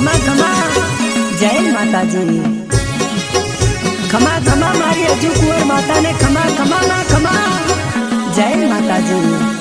खमा जय माता जी। खमा खमा मारी हजू कुंवर माता ने खमा खमा ना खमा जय माता जी।